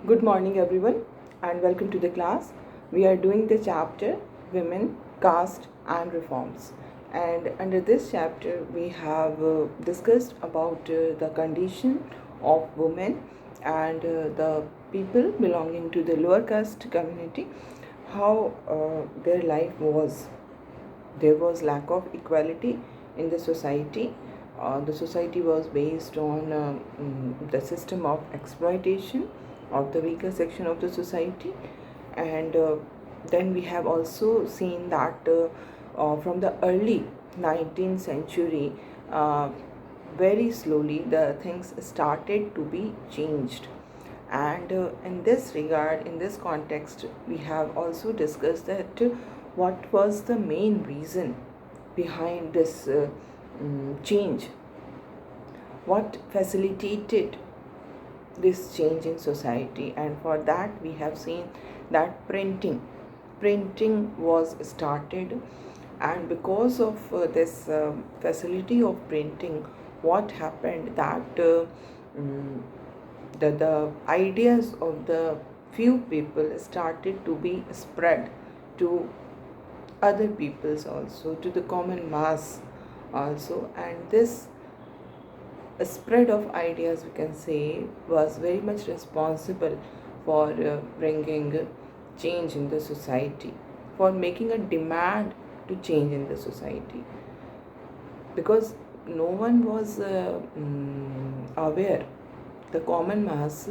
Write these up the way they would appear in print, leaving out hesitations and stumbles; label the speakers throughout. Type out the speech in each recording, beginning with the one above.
Speaker 1: Good morning, everyone, and welcome to the class. We are doing the chapter Women, Caste, and Reforms. And under this chapter, we have discussed about the condition of women and the people belonging to the lower caste community, how their life was. There was lack of equality in the society. The society was based on the system of exploitation of the weaker section of the society, and then we have also seen that from the early 19th century, very slowly the things started to be changed. And in this regard, in this context, we have also discussed that what was the main reason behind this change, what facilitated this change in society. And for that we have seen that printing was started, and because of this facility of printing, what happened that the ideas of the few people started to be spread to other peoples also, to the common mass also. And this spread of ideas, we can say, was very much responsible for bringing change in the society, for making a demand to change in the society, because no one was aware. The common mass,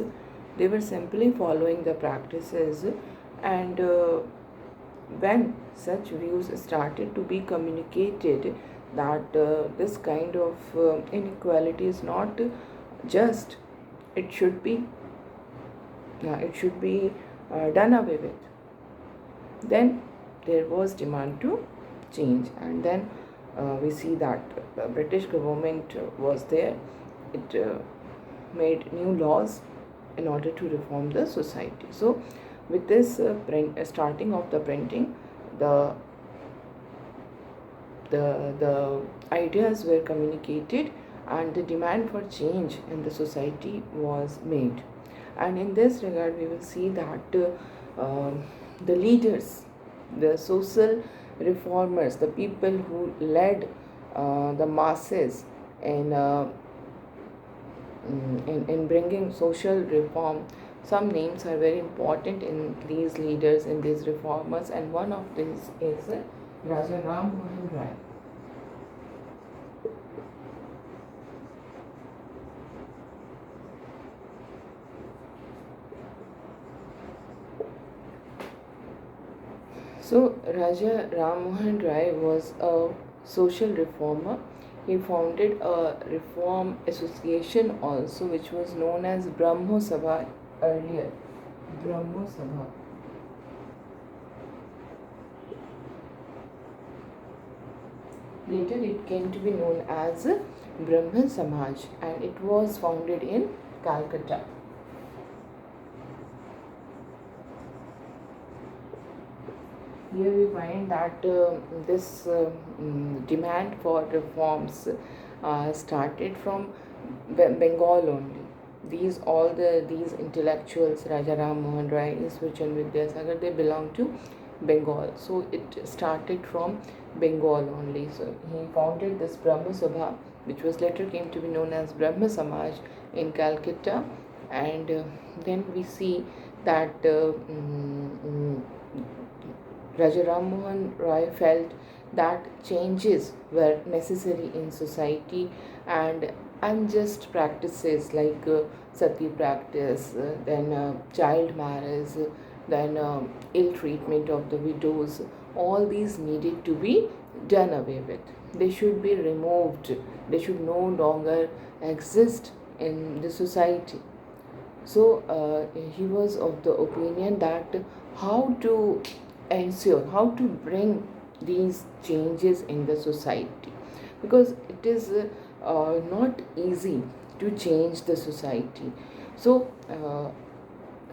Speaker 1: they were simply following the practices, and when such views started to be communicated, that this kind of inequality is not just, it should be done away with, then there was demand to change. And then we see that the British government was there. It made new laws in order to reform the society. So with this starting of the printing, the ideas were communicated, and the demand for change in the society was made. And in this regard, we will see that the leaders, the social reformers, the people who led the masses in in bringing social reform, some names are very important in these leaders, in these reformers, and one of these is Raja Ram Mohan Rai. So Raja Ram Mohan Rai was a social reformer. He founded a reform association also, which was known as Brahmo Sabha earlier. Brahmo Sabha. Later it came to be known as Brahman Samaj, and it was founded in Calcutta. Here we find that this demand for reforms started from Bengal only. These intellectuals, Raja Ram Mohan Rai, Ishwarchandra Vidyasagar, they belong to Bengal. So it started from Bengal only. So he founded this Brahma Sabha, which was later came to be known as Brahma Samaj in Calcutta. And then we see that Raja Ram Mohan Roy felt that changes were necessary in society, and unjust practices like sati practice, then child marriage, then ill treatment of the widows, all these needed to be done away with. They should be removed. They should no longer exist in the society. So he was of the opinion that how to ensure, how to bring these changes in the society, because it is not easy to change the society. So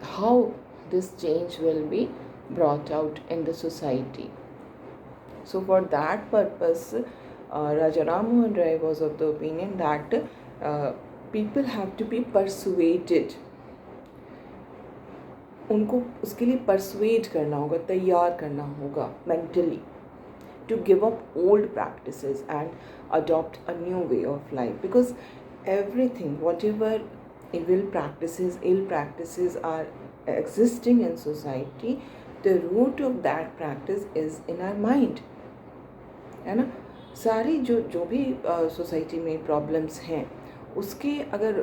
Speaker 1: how this change will be brought out in the society? So for that purpose, Raja Ram Mohan Rai was of the opinion that people have to be persuaded उनको उसके लिए persuade करना होगा, तैयार करना होगा mentally to give up old practices and adopt a new way of life, because everything, whatever ill practices are existing in society, the root of that practice is in our mind, है ना. सारी जो भी society में problems हैं उसके अगर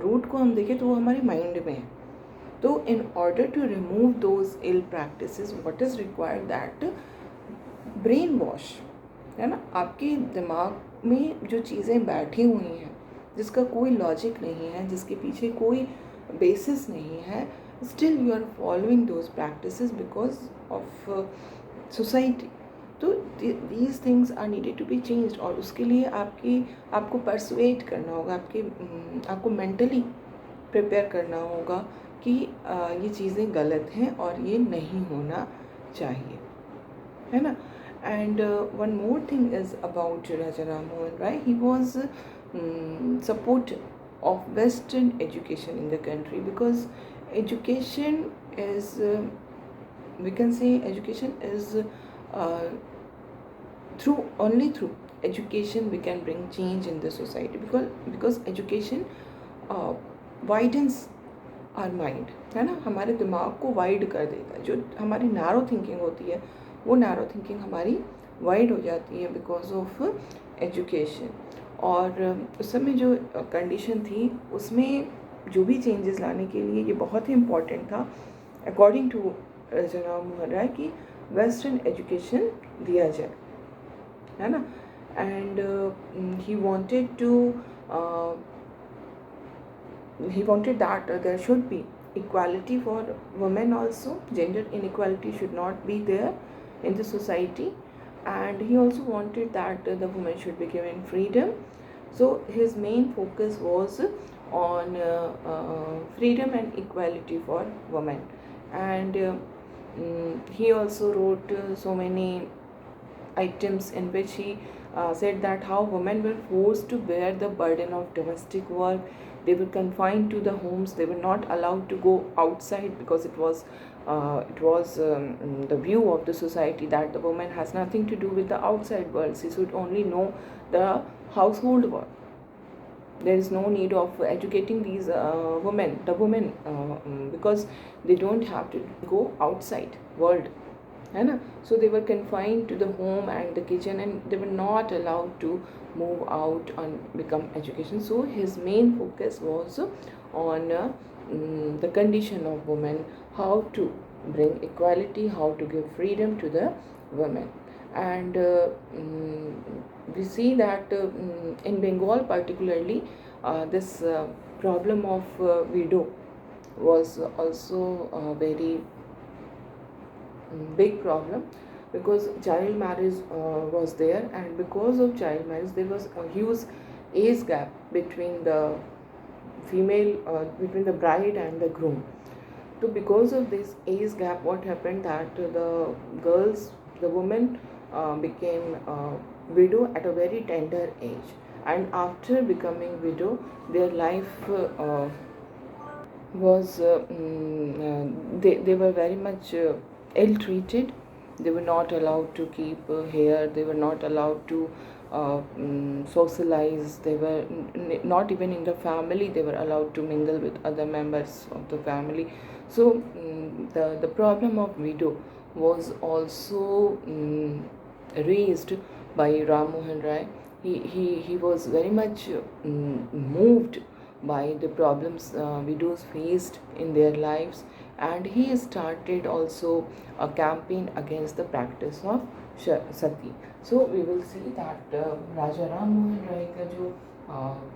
Speaker 1: root को हम देखें तो वो हमारे माइंड में है. तो in order to remove those ill practices what is required that brain wash, है ना. आपके दिमाग में जो चीज़ें बैठी हुई हैं जिसका कोई लॉजिक नहीं है, जिसके पीछे कोई बेसिस नहीं है, still you are following those practices because of society. तो these things are needed to be changed, और उसके लिए आपको परसुएट करना होगा, आपको मेंटली प्रिपेयर करना होगा कि ये चीज़ें गलत हैं और ये नहीं होना चाहिए, है ना. And one more thing is about Raja Ram Mohan Rai. He was supportive of Western education in the country, because education is, we can say, education is only through education we can bring change in the society, because education widens our mind, है ना. हमारे दिमाग को wide कर देता है. जो हमारी नैरो थिंकिंग होती है वो नैरो थिंकिंग हमारी वाइड हो जाती है बिकॉज ऑफ एजुकेशन. और उस समय जो कंडीशन थी उसमें जो भी चेंजेस लाने के लिए ये बहुत ही इम्पॉर्टेंट था अकॉर्डिंग टू राजा राम मोहन राय कि वेस्टर्न एजुकेशन दिया जाए, है ना. And he wanted that there should be equality for women also. Gender inequality should not be there in the society, and he also wanted that the women should be given freedom. So his main focus was on freedom and equality for women. And he also wrote so many items in which he said that how women were forced to bear the burden of domestic work. They were confined to the homes. They were not allowed to go outside because it was the view of the society that the woman has nothing to do with the outside world. She should only know the household work. There is no need of educating these women, because they don't have to go outside world, है ना. So they were confined to the home and the kitchen, and they were not allowed to move out and become education. So his main focus was on the condition of women, how to bring equality, how to give freedom to the women. And we see that in Bengal particularly this problem of widow was also very big problem, because child marriage was there, and because of child marriage there was a huge age gap between the female between the bride and the groom. So because of this age gap, what happened that the woman became widow at a very tender age, and after becoming widow their life was they were very much ill treated. They were not allowed to keep hair. They were not allowed to socialize. They were not even in the family they were allowed to mingle with other members of the family. So the problem of widow was also raised by Ram Mohan Rai. He was very much moved by the problems widows faced in their lives, and he started also a campaign against the practice of sati. So we will see that Raja Ram Mohan Rai ka jo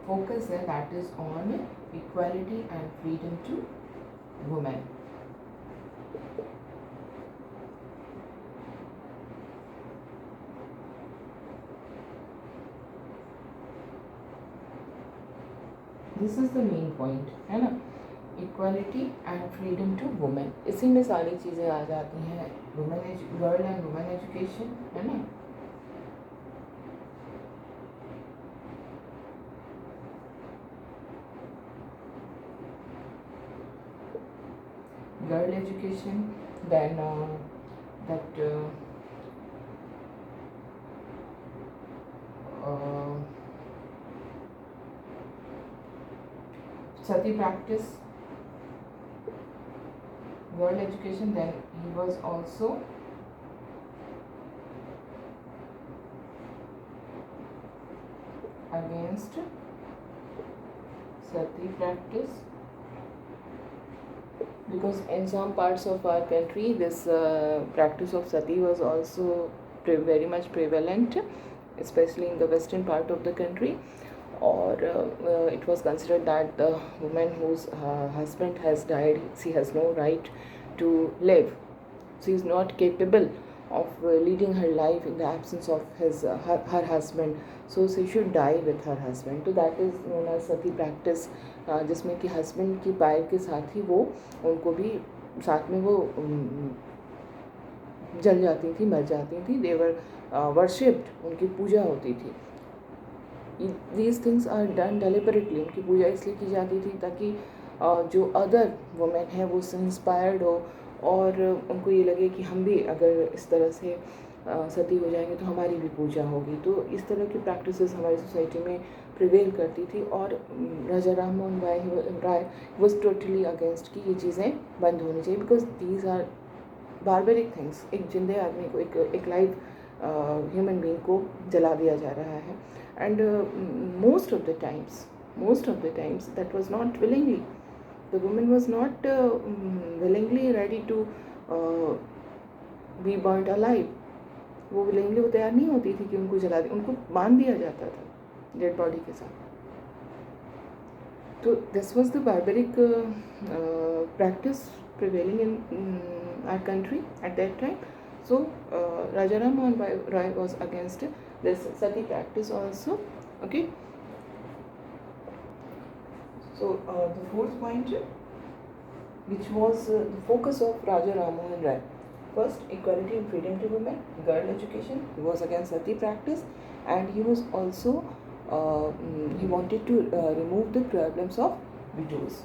Speaker 1: focus hai, that is on equality and freedom to women. This is the main point, है ना. Equality and freedom to women, इसी में सारी चीज़ें आ जाती हैं. Girl and women education, है ना. girl education, then that sati practice, girl education. Then he was also against sati practice, because in some parts of our country this practice of sati was also very much prevalent, especially in the western part of the country. Or it was considered that the woman whose husband has died, she has no right to live. She is not capable of leading her life in the absence of her husband, so she should die with her husband. So that is known as sati practice, जिसमें कि husband की pier के साथ ही वो उनको भी साथ में वो जल जाती थी, मर जाती थी. देवर वर्शिप्ड, उनकी पूजा होती थी. These things are done deliberately. उनकी पूजा इसलिए की जाती थी ताकि जो अदर वुमेन है वो इंस्पायर्ड हो और उनको ये लगे कि हम भी अगर इस तरह से सती हो जाएंगे तो हमारी भी पूजा होगी. तो इस तरह की प्रैक्टिसेस हमारी सोसाइटी में प्रिवेल करती थी. और Raja Ram Mohan Roy was totally against कि ये चीज़ें बंद होनी चाहिए, because these are barbaric things. एक जिंदे आदमी को, एक लाइव ह्यूमन बीइंग को जला दिया जा रहा है. And most of the times that was not willingly. The woman was not willingly ready to be burnt alive. वो willingly वो तैयार नहीं होती थी कि उनको जला दे. उनको बांध दिया जाता था डेड बॉडी के साथ. तो this was the barbaric practice prevailing in our country at that time. So Raja Ram Mohan Roy was against this sati practice also. Okay. So the fourth point, which was the focus of Raja Ram Mohan Roy. First, equality and freedom to women, girl education. He was against sati practice, and he was also he wanted to remove the problems of widows.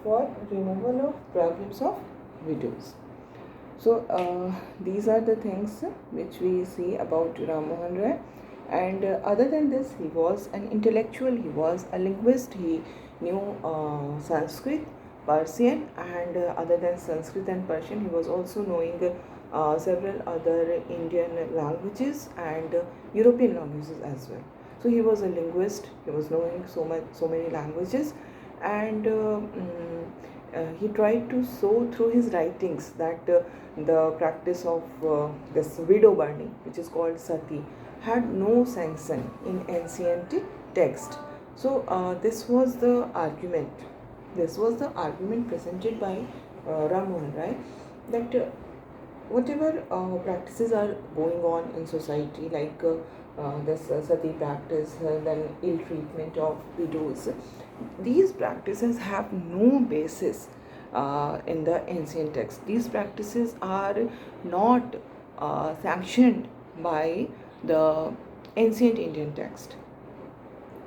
Speaker 1: For removal of problems of widows. So these are the things which we see about Ram Mohan Roy. And other than this, he was an intellectual, he was a linguist, he knew Sanskrit, Persian, and other than Sanskrit and Persian, he was also knowing several other Indian languages and European languages as well. So he was a linguist, he was knowing so many languages, and he tried to show through his writings that the practice of this widow burning, which is called sati, had no sanction in ancient text. So this was the argument. This was the argument presented by Ram Mohan Roy, that whatever practices are going on in society, like this sati practice, then ill treatment of widows, these practices have no basis in the ancient text. These practices are not sanctioned by the ancient Indian text.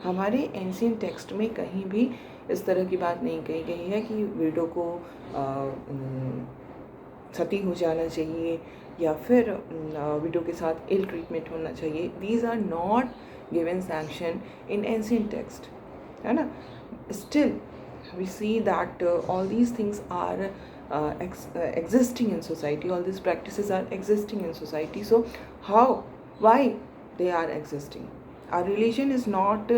Speaker 1: हमारे ancient text में कहीं भी इस तरह की बात नहीं कही गई है कि विडो को सती हो जाना चाहिए या फिर विडो के साथ इल ट्रीटमेंट होना चाहिए. These are not given sanction in ancient text, है ना. Still we see that all these things are existing in society, all these practices are existing in society. So why they are existing? Our religion is not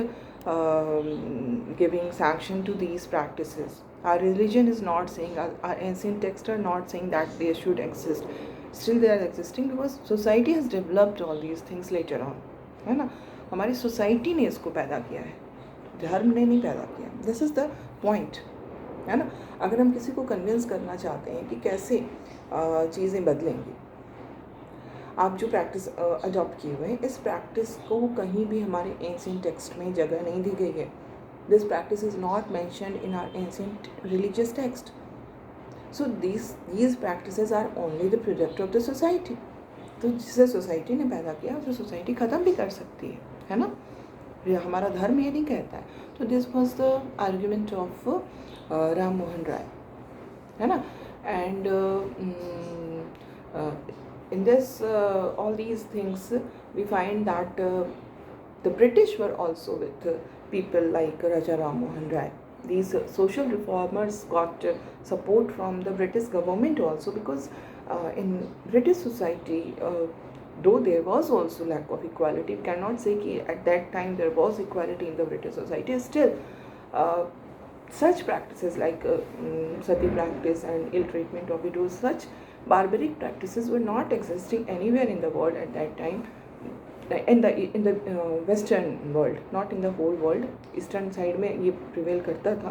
Speaker 1: giving sanction to these practices. Our religion is not saying, our ancient texts are not saying that they should exist. Still they are existing because society has developed all these things later on, है ना. हमारी society ने इसको पैदा किया है, धर्म ने नहीं पैदा किया. दिस इज़ द पॉइंट, है ना. अगर हम किसी को कन्विंस करना चाहते हैं कि कैसे चीज़ें बदलेंगी, आप जो प्रैक्टिस अडॉप्ट किए हुए हैं, इस प्रैक्टिस को कहीं भी हमारे एंशिएंट टेक्स्ट में जगह नहीं दी गई है. This practice is not mentioned in our ancient religious text. So these practices are only the product of the society. तो जिसे सोसाइटी ने पैदा किया उसे सोसाइटी ख़त्म भी कर सकती है ना. ये हमारा धर्म ये नहीं कहता है. तो this was the argument of Ram Mohan Roy, है ना. And in this all these things we find that the British were also with people like Raja Ram Mohan Rai. These social reformers got support from the British government also, because in British society, though there was also lack of equality, we cannot say that at that time there was equality in the British society. Still, such practices like sati practice and ill treatment of widows, such barbaric practices were not existing anywhere in the world at that time. In the western world, not in the whole world. Eastern side में ये prevail करता था.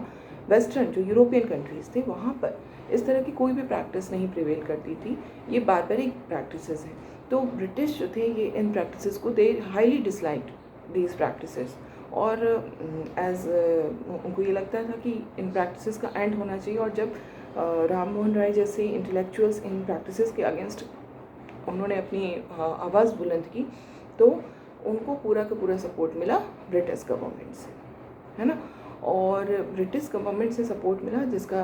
Speaker 1: Western जो European countries थे वहाँ पर इस तरह की कोई भी प्रैक्टिस नहीं प्रिवेल करती थी. ये बारबरिक प्रैक्टिसेस हैं. तो ब्रिटिश जो थे ये इन प्रैक्टिसेस को दे हाईली डिसलाइक्ड दीज प्रैक्टिसेस. और एज उनको ये लगता था कि इन प्रैक्टिसेस का एंड होना चाहिए. और जब राम मोहन राय जैसे इंटेलेक्चुअल्स इन प्रैक्टिसेस के अगेंस्ट उन्होंने अपनी आवाज़ बुलंद की, तो उनको पूरा का पूरा सपोर्ट मिला ब्रिटिश गवर्नमेंट से, है ना. और ब्रिटिश गवर्नमेंट से सपोर्ट मिला, जिसका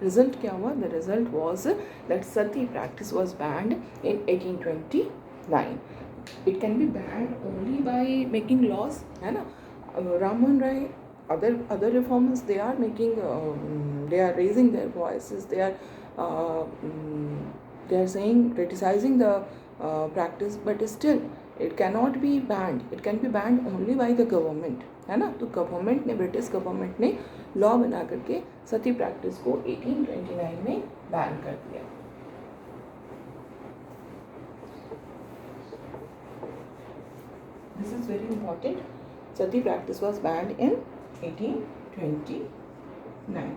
Speaker 1: रिजल्ट क्या हुआ? The result was that sati practice was banned in 1829. It can be banned only by making laws, है ना. राम मोहन राय, other reformers, they are making they are raising their voices, they are saying, criticizing the practice, but still it cannot be banned. It can be banned only by the government, है ना. तो government ने, British government ने law बना करके सती practice को 1829 में ban कर दिया. This is very important. Sati practice was banned in 1829.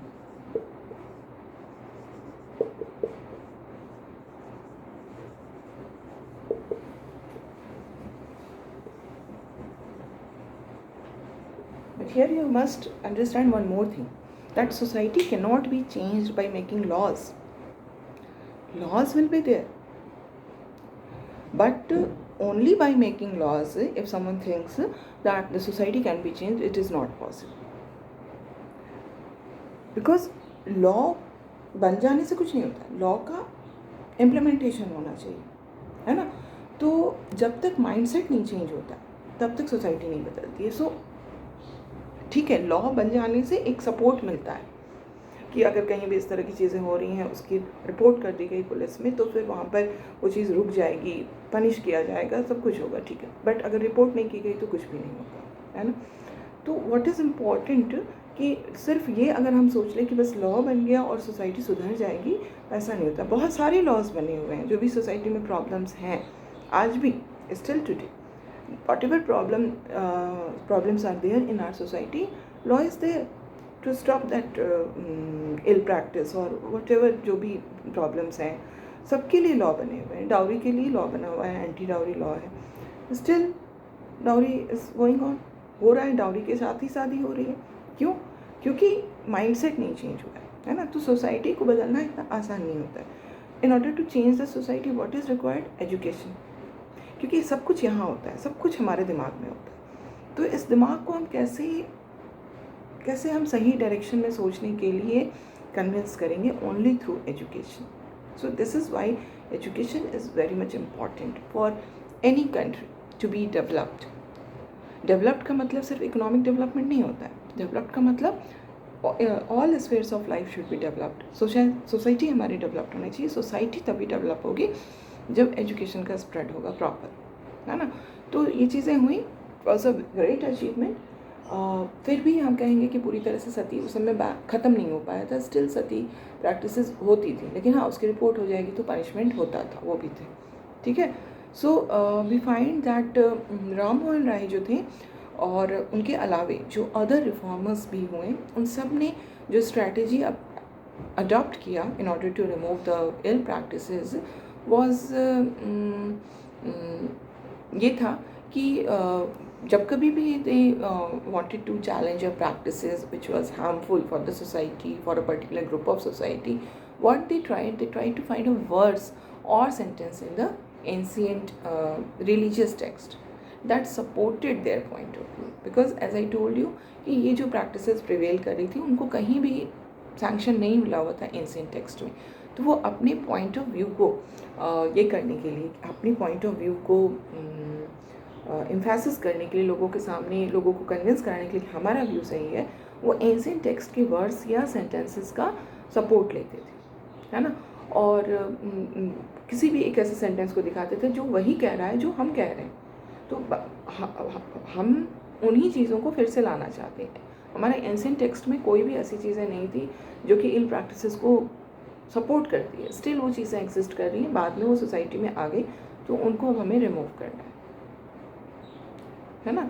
Speaker 1: But here you must understand one more thing, that society cannot be changed by making laws. Laws will be there, but only by making laws, if someone thinks that the society can be changed, it is not possible. Because law बन जाने से कुछ नहीं होता. Law का implementation होना चाहिए, है ना. तो जब तक माइंडसेट नहीं चेंज होता तब तक सोसाइटी नहीं बदलती है. सो ठीक है, लॉ बन जाने से एक सपोर्ट मिलता है कि अगर कहीं भी इस तरह की चीज़ें हो रही हैं, उसकी रिपोर्ट कर दी गई पुलिस में, तो फिर वहाँ पर वो चीज़ रुक जाएगी, पनिश किया जाएगा, सब कुछ होगा, ठीक है. बट अगर रिपोर्ट नहीं की गई तो कुछ भी नहीं होगा, है ना. तो व्हाट इज़ इम्पॉर्टेंट कि सिर्फ ये अगर हम सोच लें कि बस लॉ बन गया और सोसाइटी सुधर जाएगी, ऐसा नहीं होता. बहुत सारे लॉज बने हुए हैं. जो भी सोसाइटी में प्रॉब्लम्स हैं आज भी, still today, whatever problems are there in our society, law is there to stop that ill practice or whatever जो भी प्रॉब्लम्स हैं. सबके लिए लॉ बने हुए हैं. डाउरी के लिए लॉ बना हुआ है, एंटी डाउरी लॉ है. Still dowry is going on, हो रहा है. डाउरी के साथ ही शादी हो रही है. क्यों? क्योंकि माइंडसेट नहीं चेंज हुआ है ना. तो सोसाइटी को बदलना इतना आसान नहीं होता है. In order to change the society, what is required? Education. क्योंकि सब कुछ यहाँ होता है, सब कुछ हमारे दिमाग में होता है. तो इस दिमाग को हम कैसे हम सही डायरेक्शन में सोचने के लिए कन्विंस करेंगे? Only through education. So this is why education is very much important for any country to be developed. Developed का मतलब सिर्फ इकोनॉमिक डेवलपमेंट नहीं होता है. डेवलप्ड का मतलब all spheres of life should be developed. Society हमारी डेवलप्ड होनी चाहिए. सोसाइटी तभी डेवलप होगी जब एजुकेशन का स्प्रेड होगा प्रॉपर, है ना. तो ये चीज़ें हुई, वॉज अ ग्रेट अचीवमेंट. फिर भी हम कहेंगे कि पूरी तरह से सती उस समय ख़त्म नहीं हो पाया था. स्टिल सती प्रैक्टिसेस होती थी, लेकिन हाँ, उसकी रिपोर्ट हो जाएगी तो पनिशमेंट होता था, वो भी थे, ठीक है. So we find that Ram Mohan Roy जो थे और उनके अलावे जो अदर रिफॉर्मर्स भी हुए, उन सब ने जो स्ट्रैटेजी अडॉप्ट किया in order to remove the ill practices, was ये था कि जब कभी भी they wanted to challenge a practices which was harmful for the society, for a particular group of society, what they tried to find a verse or sentence in the ancient religious text that supported their point of view. Because as I told you कि ये जो practices prevail कर रही थी उनको कहीं भी sanction नहीं मिला हुआ था एंशिएंट टेक्स्ट में, तो वो अपने पॉइंट ऑफ व्यू को ये करने के लिए, अपनी पॉइंट ऑफ व्यू को एम्फेसिस करने के लिए, लोगों के सामने लोगों को कन्विंस कराने के लिए कि हमारा व्यू सही है, वो एंशिएंट टेक्स्ट के वर्ड्स या सेंटेंसेस का सपोर्ट लेते थे, है ना। और किसी भी एक ऐसे सेंटेंस को दिखाते थे जो वही कह रहा है जो हम कह रहे हैं, तो हम उन्हीं चीज़ों को फिर से लाना चाहते हैं। हमारे एंशिएंट टेक्स्ट में कोई भी ऐसी चीज़ें नहीं थी जो कि इल प्रैक्टिसेस को सपोर्ट करती है। स्टिल वो चीज़ें एग्जिस्ट कर रही हैं, बाद में वो सोसाइटी में आ गई तो उनको अब हमें रिमूव करना है ना।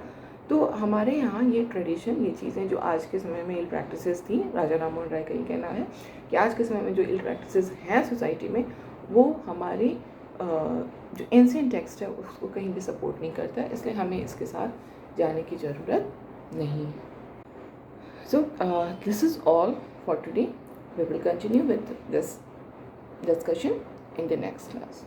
Speaker 1: तो हमारे यहाँ ये ट्रेडिशन, ये चीज़ें जो आज के समय में इल प्रैक्टिसेस थी, राजा राममोहन राय का ये कहना है कि आज के समय में जो इल प्रैक्टिसेस हैं सोसाइटी में, वो हमारी जो एंशिएंट टेक्स्ट है उसको कहीं भी सपोर्ट नहीं करता है, इसलिए हमें इसके साथ जाने की ज़रूरत नहीं है। So this is all for today. We will continue with this discussion in the next class.